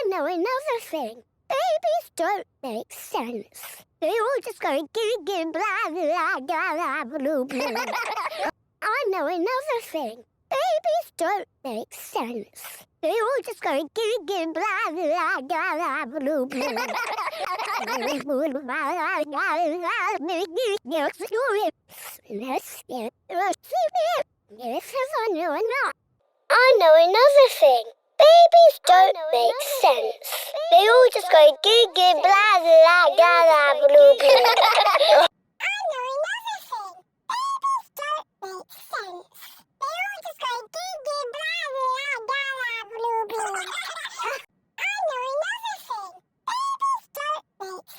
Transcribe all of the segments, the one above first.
know another thing. Babies don't make sense. They all just go goo blah blah blah blah blah. I know another thing. Babies don't make sense. They all just go goo blah blah blah blah blah. I know another thing. Babies don't make sense. They all just go goo blah blah blah blah blah. I know another thing. Babies don't make sense. They all just go goo blah blah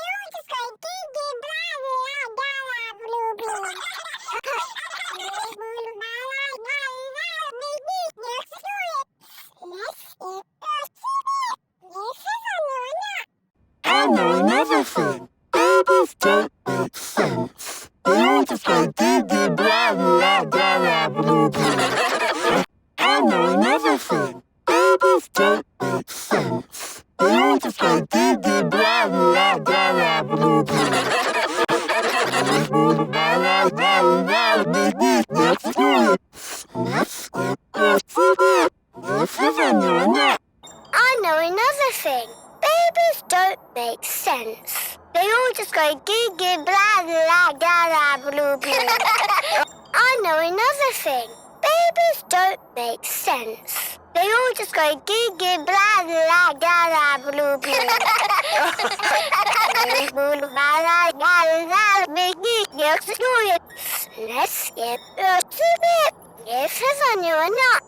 blah blah. I know another thing. Babies don't make sense. They all just go goo blah blah blah blah. I know another thing. Babies don't make sense. They all just go goo blah blah blah blah. I know another thing. Babies don't make sense. They all just go goo blah blah blah blah. I know another thing. Babies don't make sense. They all just go goo blah blah blah blah. I know another thing. Babies don't make sense. They all just go goo blah blah blah blah.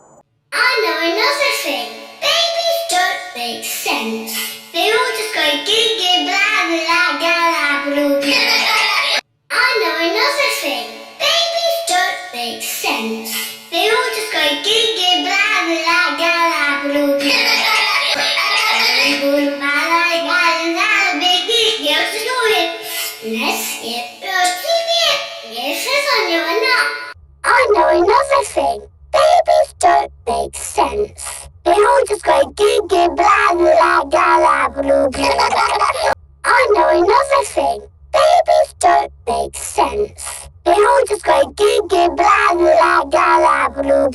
I know another thing. Babies don't make sense. They all just go goo blah blah blah blah. I know another thing. Babies don't make sense. They all just go goo blah blah blah I know another thing. Babies don't make sense. They all just go goo blah blah blah blah. I know another thing. Babies don't make sense. They all just go goo blah blah blah blah.